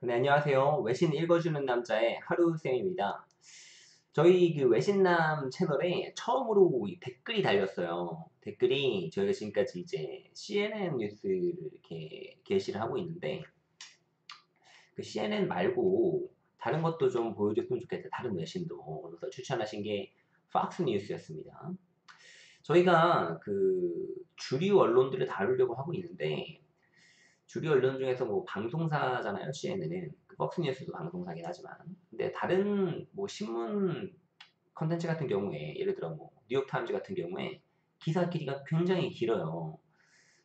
네, 안녕하세요. 외신 읽어주는 남자의 하루쌤입니다. 저희 그 외신남 채널에 처음으로 이 댓글이 달렸어요. 댓글이 저희가 지금까지 이제 CNN 뉴스를 이렇게 게시를 하고 있는데, 그 CNN 말고 다른 것도 좀 보여줬으면 좋겠다. 다른 외신도. 그래서 추천하신 게 폭스 뉴스였습니다. 저희가 그 주류 언론들을 다루려고 하고 있는데, 주류 언론 중에서 뭐 방송사잖아요, CNN은. 그 폭스뉴스도 방송사긴 하지만. 근데 다른 뭐 신문 컨텐츠 같은 경우에, 예를 들어 뭐 뉴욕타임즈 같은 경우에 기사 길이가 굉장히 길어요.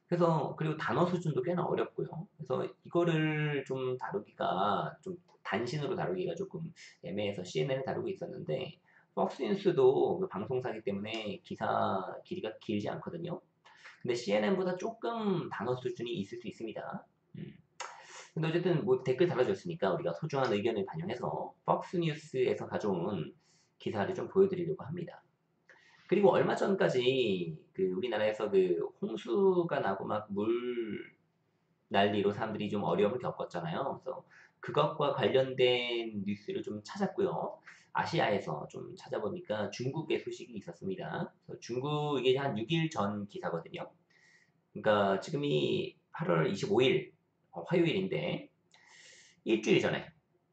그래서 그리고 단어 수준도 꽤나 어렵고요. 그래서 이거를 좀 다루기가 좀 단신으로 다루기가 조금 애매해서 CNN을 다루고 있었는데 폭스뉴스도 그 방송사기 때문에 기사 길이가 길지 않거든요. 근데 CNN보다 조금 단어 수준이 있을 수 있습니다. 음. 근데 어쨌든 뭐 댓글 달아줬으니까 우리가 소중한 의견을 반영해서 폭스뉴스에서 가져온 기사를 좀 보여드리려고 합니다. 그리고 얼마 전까지 그 우리나라에서 그 홍수가 나고 막 물 난리로 사람들이 좀 어려움을 겪었잖아요. 그래서 그것과 관련된 뉴스를 좀 찾았고요. 아시아에서 좀 찾아보니까 중국의 소식이 있었습니다. 그래서 중국 이게 한 6일 전 기사거든요. 그러니까 지금이 8월 25일 화요일인데 일주일 전에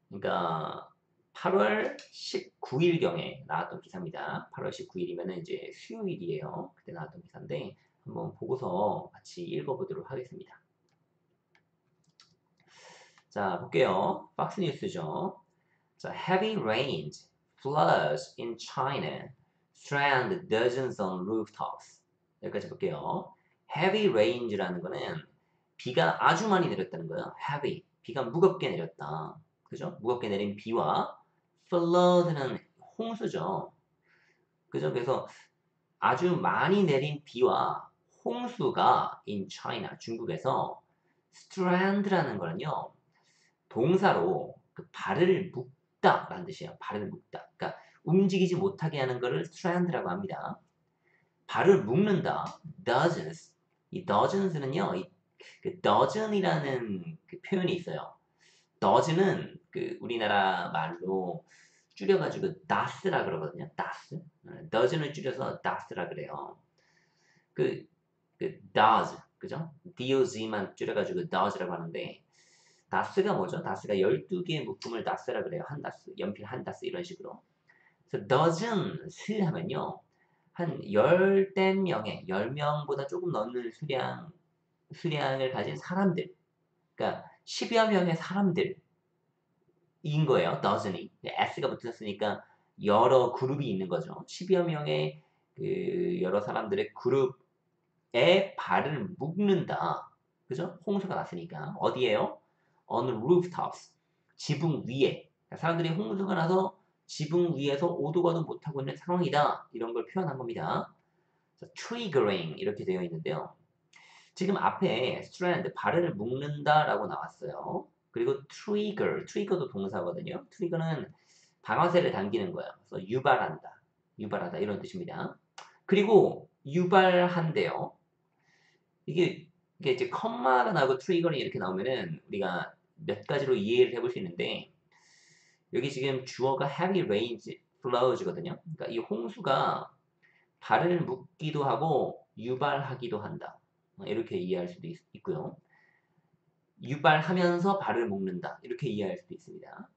그러니까 8월 19일경에 나왔던 기사입니다. 8월 19일이면 이제 수요일이에요. 그때 나왔던 기사인데 한번 보고서 같이 읽어보도록 하겠습니다. 자, 볼게요. 박스 뉴스죠. 자, heavy rains, floods in China, strand dozens on rooftops. 여기까지 볼게요. heavy rains라는 거는 비가 아주 많이 내렸다는 거예요. heavy, 비가 무겁게 내렸다. 그죠? 무겁게 내린 비와 flood는 홍수죠. 그죠? 그래서 아주 많이 내린 비와 홍수가 in China, 중국에서 strand라는 거는요. 동사로 그 발을 묶다라는 뜻이에요. 발을 묶다. 그러니까 움직이지 못하게 하는 것을 strand라고 합니다. 발을 묶는다. dozens. 이 dozens는요. 그 dozen이라는 그 표현이 있어요. dozen은 그 우리나라 말로 줄여가지고 das라 그러거든요. das. dozen을 줄여서 das라 그래요. 그, does, 그죠? doz만 줄여가지고 does라고 하는데 다스가 뭐죠? 다스가 12개의 묶음을 다스라 그래요. 한 다스, 연필 한 다스 이런 식으로. 그래서 dozens 하면요. 한 열댓 명의, 10명보다 조금 넘는 수량을 가진 사람들. 그러니까 10여 명의 사람들인 거예요. dozen이. s가 붙었으니까 여러 그룹이 있는 거죠. 10여 명의 그 여러 사람들의 그룹에 발을 묶는다. 그죠? 홍수가 났으니까. 어디에요? on rooftops. 지붕 위에. 그러니까 사람들이 홍수가 나서 지붕 위에서 오도 가도 못하고 있는 상황이다. 이런 걸 표현한 겁니다. triggering 이렇게 되어 있는데요. 지금 앞에 strand, 발을 묶는다라고 나왔어요. 그리고 trigger도 동사거든요. trigger는 방아쇠를 당기는 거예요. 그래서 유발하다 이런 뜻입니다. 그리고 유발한대요. 이게 이제 컴마가 나오고 트리거링 이렇게 나오면은 우리가 몇 가지로 이해를 해볼 수 있는데 여기 지금 주어가 heavy rains, flows거든요. 그러니까 이 홍수가 발을 묶기도 하고 유발하기도 한다. 이렇게 이해할 수도 있고요. 유발하면서 발을 묶는다. 이렇게 이해할 수도 있습니다.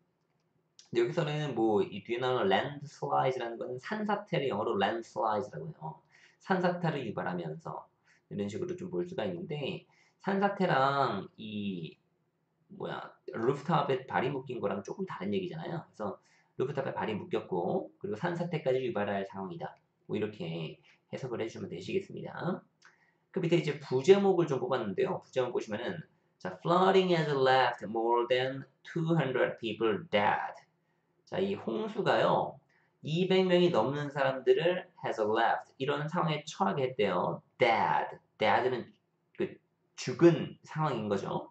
근데 여기서는 뭐 이 뒤에 나오는 landslide라는 거는 산사태를 영어로 landslide라고 해요. 산사태를 유발하면서 이런 식으로 좀 볼 수가 있는데 산사태랑 이 뭐야 루프탑에 발이 묶인 거랑 조금 다른 얘기잖아요. 그래서 루프탑에 발이 묶였고 그리고 산사태까지 유발할 상황이다. 뭐 이렇게 해석을 해주시면 되시겠습니다. 그 밑에 이제 부제목을 좀 뽑았는데요. 부제목 보시면은 자, flooding has left more than 200 people dead. 자, 이 홍수가요. 200명이 넘는 사람들을 has left 이런 상황에 처하게 했대요. dead는 그 죽은 상황인 거죠.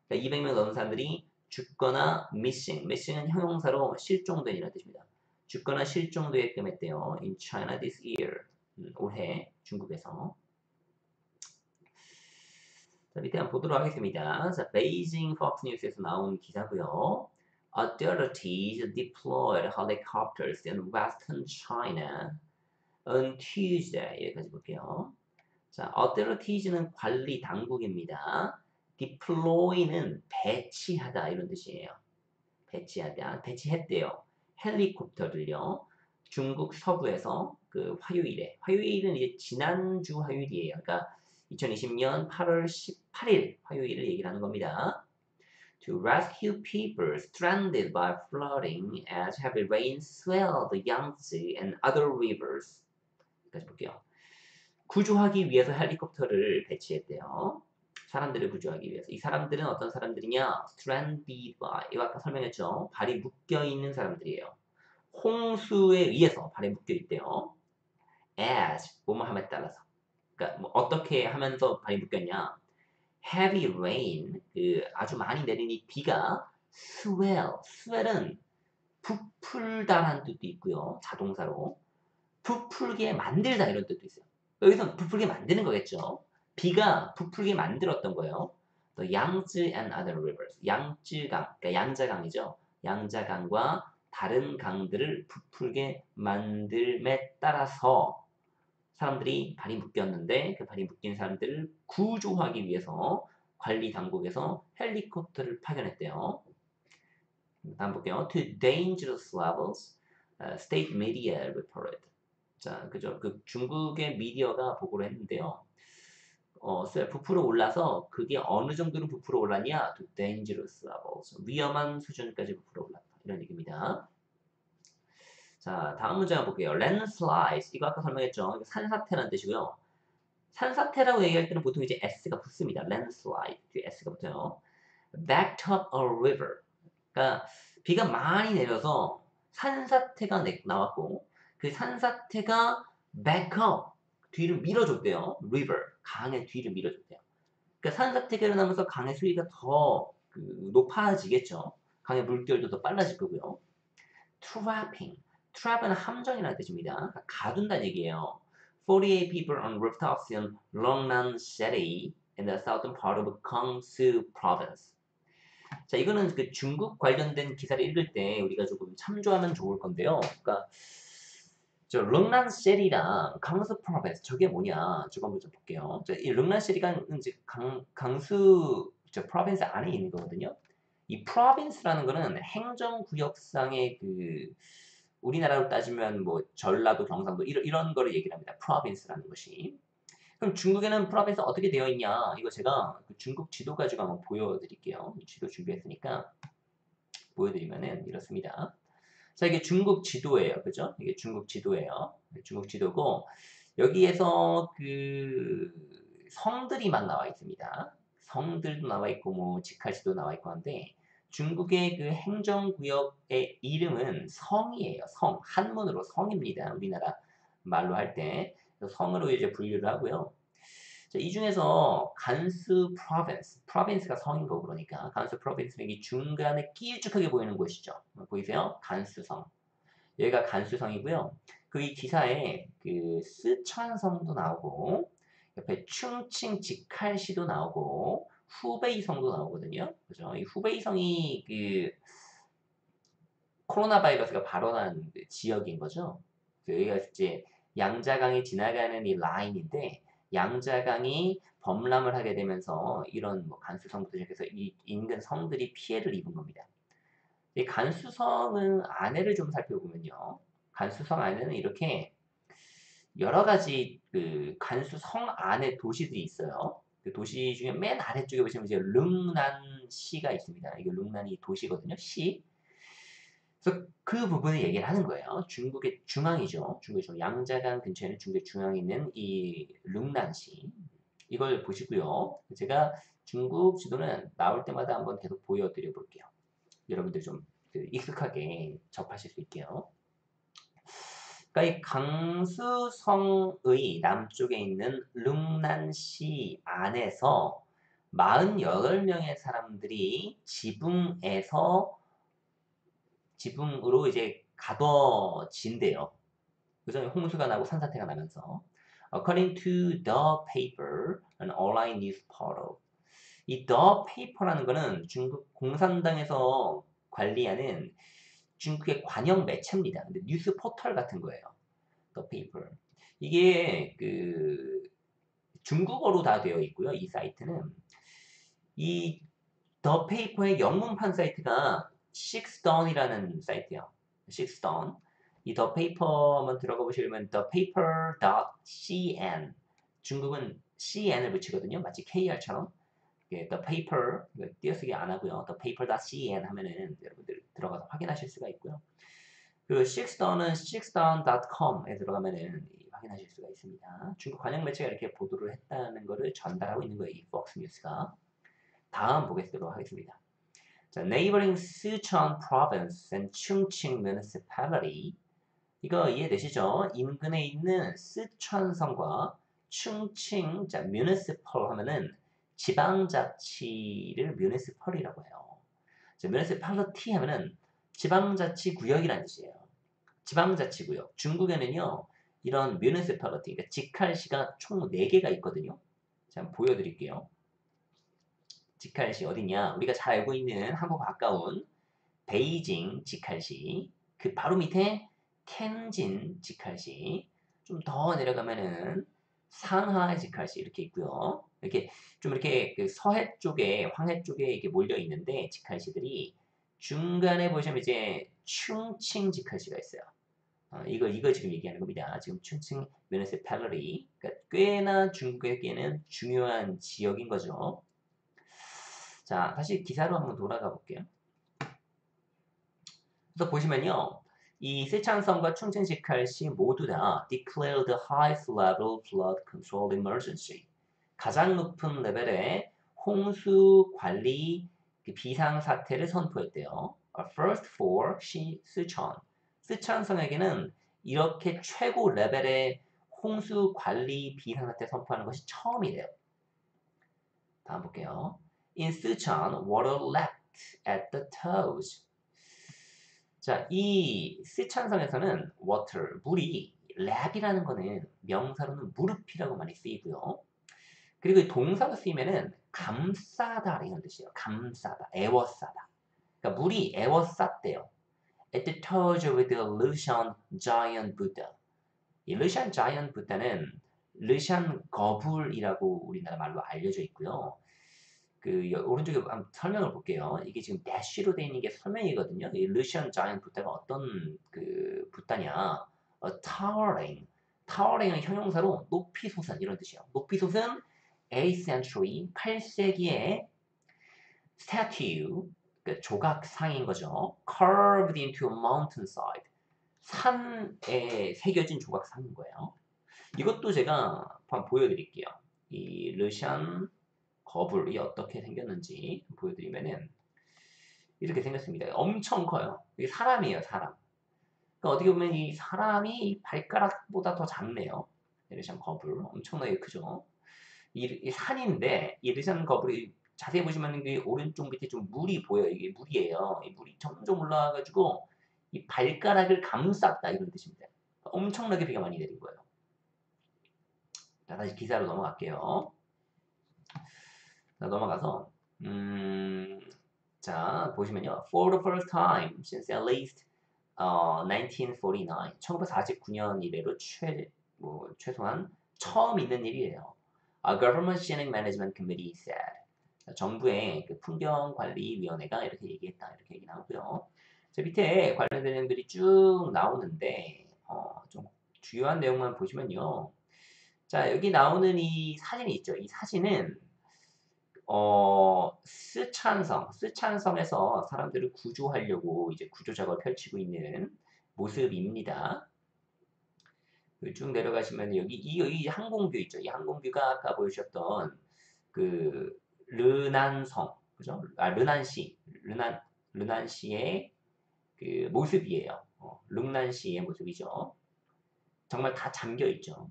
그러니까 200명 넘는 사람들이 죽거나 missing은 형용사로 실종된 이라는 뜻입니다. 죽거나 실종되게끔 했대요. In China this year. 올해 중국에서. 자, 밑에 한번 보도록 하겠습니다. 자, 베이징 폭스 뉴스에서 나온 기사고요. Authorities deployed helicopters in western China on Tuesday. 여기까지 볼게요. 자, authorities는 관리 당국입니다. deploy는 배치하다 이런 뜻이에요. 배치하다, 배치했대요. 헬리콥터를요. 중국 서부에서 그 화요일은 이제 지난주 화요일이에요. 그러니까 2020년 8월 18일 화요일을 얘기를 하는 겁니다. To rescue people stranded by flooding as heavy rain swelled the Yangtze and other rivers. 여기까지 볼게요. 구조하기 위해서 헬리콥터를 배치했대요. 사람들을 구조하기 위해서. 이 사람들은 어떤 사람들이냐? Stranded by. 이거 아까 설명했죠. 발이 묶여있는 사람들이에요. 홍수에 의해서 발이 묶여있대요. As, 뭐뭐 함에 따라서. 그러니까 뭐 어떻게 하면서 발이 묶였냐? Heavy rain, 그 아주 많이 내리는 이 비가 swell은 부풀다라는 뜻도 있고요. 자동사로. 부풀게 만들다 이런 뜻도 있어요. 여기서 부풀게 만드는 거겠죠. 비가 부풀게 만들었던 거예요. The Yangtze and other rivers. 양쯔강, 그러니까 양자강이죠. 양자강과 다른 강들을 부풀게 만들에 따라서 사람들이 발이 묶였는데 그 발이 묶인 사람들을 구조하기 위해서 관리 당국에서 헬리콥터를 파견했대요. 다음 볼게요. To dangerous levels, state media reported. 자, 그죠? 그 중국의 미디어가 보고를 했는데요. 부풀어 올라서 그게 어느 정도로 부풀어 올랐냐? To dangerous levels. 위험한 수준까지 부풀어 올랐다. 이런 얘기입니다. 자, 다음 문제 한번 볼게요. landslides. 이거 아까 설명했죠? 이거 산사태라는 뜻이고요. 산사태라고 얘기할 때는 보통 이제 s가 붙습니다. landslide. 뒤에 s가 붙어요. backed up a river. 그러니까 비가 많이 내려서 산사태가 나왔고 그 산사태가 back up. 뒤를 밀어줬대요. river. 강의 뒤를 밀어줬대요. 그러니까 산사태가 일어나면서 강의 수위가 더 높아지겠죠. 강의 물결도 더 빨라질 거고요. trapping. trap은 함정이라는 뜻입니다. 그러니까 가둔다는 얘기예요. 48 people on rooftops in Longnan City in the southern part of Gansu province. 자, 이거는 그 중국 관련된 기사를 읽을 때 우리가 조금 참조하면 좋을 건데요. 그러니까 저 릉난시리랑 강수 프로빈스 저게 뭐냐? 저거 한번 좀 볼게요. 이 릉난시리가 이제 강수 저 프로빈스 안에 있는 거거든요. 이 프로빈스라는 거는 행정구역상의 그 우리나라로 따지면 뭐 전라도, 경상도 이런 거를 얘기를 합니다. 프로빈스라는 것이. 그럼 중국에는 프로빈스 어떻게 되어 있냐? 이거 제가 그 중국 지도 가지고 한번 보여드릴게요. 지도 준비했으니까 보여드리면은 이렇습니다. 자, 이게 중국 지도예요. 그죠? 이게 중국 지도예요. 중국 지도고 여기에서 그 성들이 막 나와 있습니다. 성들도 나와 있고 뭐 직할지도 나와 있고 한데 중국의 그 행정구역의 이름은 성이에요. 성. 한문으로 성입니다. 우리나라 말로 할 때. 성으로 이제 분류를 하고요. 자, 이 중에서 간수 프로빈스가 성인 거고 그러니까 간수 프로빈스는 이 중간에 길쭉하게 보이는 곳이죠. 보이세요? 간수성. 여기가 간수성이고요. 그 이 기사에 그 스촨성도 나오고 옆에 충칭 직할시도 나오고 후베이성도 나오거든요. 그죠? 이 후베이성이 그 코로나 바이러스가 발원한 그 지역인 거죠. 여기가 이제 양자강이 지나가는 이 라인인데 양자강이 범람을 하게 되면서 이런 뭐 간수성부터 시작해서 이 인근 성들이 피해를 입은 겁니다. 이 간수성은 안에를 좀 살펴보면요. 간수성 안에는 이렇게 여러 가지 그 간수성 안에 도시들이 있어요. 그 도시 중에 맨 아래쪽에 보시면 이제 릉난시가 있습니다. 이게 릉난이 도시거든요. 시. 그래서 그 부분을 얘기를 하는 거예요. 중국의 중앙이죠. 중국의 중앙. 양자강 근처에는 중국의 중앙에 있는 이 릉난시. 이걸 보시고요. 제가 중국 지도는 나올 때마다 한번 계속 보여드려 볼게요. 여러분들 좀 익숙하게 접하실 수 있게요. 그러니까 이 강수성의 남쪽에 있는 릉난시 안에서 48명의 사람들이 지붕으로 이제 가둬진대요. 그죠? 홍수가 나고 산사태가 나면서. According to the paper, an online news portal. 이 The Paper라는 거는 중국 공산당에서 관리하는 중국의 관영 매체입니다. 근데 뉴스 포털 같은 거예요. The Paper. 이게 그 중국어로 다 되어 있고요. 이 사이트는 이 The Paper의 영문판 사이트가 Sixdawn이라는 사이트예요. Sixdawn. 이 The Paper 한번 들어가 보시면 thepaper.cn 중국은 cn을 붙이거든요. 마치 kr처럼. The Paper 띄어쓰기 안 하고요. thepaper.cn 하면은 여러분들 들어가서 확인하실 수가 있고요. 그리고 Sixdawn은 sixdawn.com에 들어가면은 확인하실 수가 있습니다. 중국 관영 매체가 이렇게 보도를 했다는 것을 전달하고 있는 거예요. 이 폭스 뉴스가. 다음 보겠도록 하겠습니다. 자, neighboring Sichuan province and Chongqing municipality. 이거 이해되시죠? 인근에 있는 스촨성과 충칭, 자, municipal 하면은 지방자치를 municipal이라고 해요. 자, municipality 하면은 지방자치구역이라는 뜻이에요. 지방자치구역. 중국에는요, 이런 municipality, 그러니까 직할시가 총 4개가 있거든요. 자, 한번 보여드릴게요. 직할시 어디냐? 우리가 잘 알고 있는 한국 가까운 베이징 직할시, 그 바로 밑에 텐진 직할시, 좀 더 내려가면은 상하이 직할시 이렇게 있고요. 이렇게 좀 이렇게 그 서해 쪽에 황해 쪽에 이렇게 몰려 있는데 직할시들이 중간에 보시면 이제 충칭 직할시가 있어요. 이거 지금 얘기하는 겁니다. 지금 충칭 municipality, 그러니까 꽤나 중국에게는 중요한 지역인 거죠. 자, 다시 기사로 한번 돌아가 볼게요. 그래서 보시면요. 이 세촨성과 충칭시칼시 모두 다 declare the highest level flood control emergency. 가장 높은 레벨의 홍수 관리 비상 사태를 선포했대요. First for 스촨. 스촨성에게는 이렇게 최고 레벨의 홍수 관리 비상 사태 선포하는 것이 처음이래요. 다음 볼게요. In Sichuan, water lapped at the toes. 자, 이 스촨성에서는 water, 물이 랩이라는 거는 명사로는 무릎이라고 많이 쓰이고요. 그리고 동사로 쓰이면은 감싸다 이런 뜻이에요. 감싸다, 애워싸다. 그러니까 물이 애워쌌대요. At the toes of the Lushan Giant Buddha. 이 르샨 자이언트 부다는 르샨 거불이라고 우리나라 말로 알려져 있고요. 그 오른쪽에 한번 설명을 볼게요. 이게 지금 대쉬로 되어 있는 게 설명이거든요. 이 르시안 자이언트 붓다가 어떤 그 붓다냐? towering. towering은 형용사로 높이 솟은 이런 뜻이에요. 높이 솟은 8th century 8세기의 statue 그 조각상인 거죠. carved into a mountainside. 산에 새겨진 조각상인 거예요. 이것도 제가 한번 보여드릴게요. 이 르샨 거불이 어떻게 생겼는지 보여드리면은 이렇게 생겼습니다. 엄청 커요. 이게 사람이에요, 사람. 그러니까 어떻게 보면 이 사람이 이 발가락보다 더 작네요. 르샨 거불 엄청나게 크죠. 이 산인데 이 르샨 거불이 자세히 보시면 이 오른쪽 밑에 좀 물이 보여요. 이게 물이에요. 이 물이 점점 올라와가지고 이 발가락을 감쌌다 이런 뜻입니다. 엄청나게 비가 많이 내린 거예요. 자, 다시 기사로 넘어갈게요. 자, 넘어가서 자, 보시면요. For the first time since at least 1949. 1949년 이래로 최소한 처음 있는 일이에요. A Government Scenic Management Committee said. 정부의 그 풍경관리위원회가 이렇게 얘기했다. 이렇게 얘기 나오고요. 저 밑에 관련된 내용들이 쭉 나오는데 좀 주요한 내용만 보시면요. 자, 여기 나오는 이 사진이 있죠. 이 사진은 스촨성에서 사람들을 구조하려고 이제 구조 작업을 펼치고 있는 모습입니다. 쭉 내려가시면 여기 항공뷰 있죠. 이 항공뷰가 아까 보여주셨던 그 르난성, 그죠? 르난시의 그 모습이에요. 릉난시의 모습이죠. 정말 다 잠겨 있죠.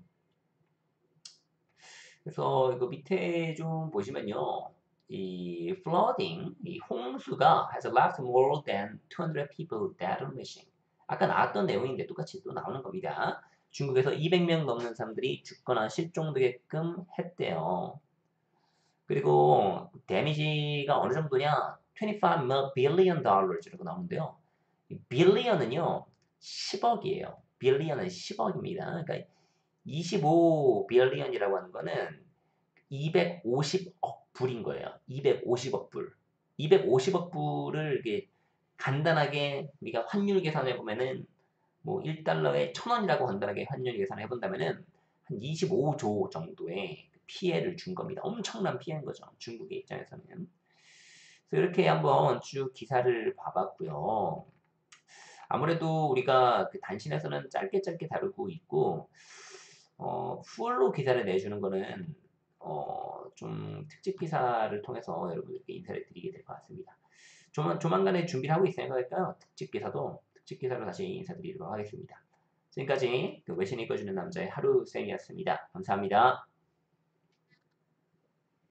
그래서 이거 밑에 좀 보시면요. 이 flooding, 이 홍수가 has left more than 200 people dead or missing. 아까 나왔던 내용인데 똑같이 또 나오는 겁니다. 중국에서 200명 넘는 사람들이 죽거나 실종되게끔 했대요. 그리고 데미지가 어느 정도냐? 25 billion dollars라고 나오는데요. 빌리언은요 10억이에요. 빌리언은 10억입니다. 그러니까 25 빌리언이라고 하는 거는 250억 불인 거예요. 250억 불. 250억 불을 이렇게 간단하게 우리가 환율 계산해 보면은 뭐 1달러에 1,000원이라고 간단하게 환율 계산을 해본다면은 한 25조 정도의 피해를 준 겁니다. 엄청난 피해인 거죠. 중국의 입장에서는. 그래서 이렇게 한번 쭉 기사를 봐봤고요. 아무래도 우리가 그 단신에서는 짧게 짧게 다루고 있고, 풀로 기사를 내주는 거는, 좀 특집 기사를 통해서 여러분들께 인사를 드리게 될 것 같습니다. 조만간에 준비를 하고 있어요. 그러니까 특집 기사로 다시 인사드리도록 하겠습니다. 지금까지 그 외신 읽어주는 남자의 하루 쌤이었습니다. 감사합니다.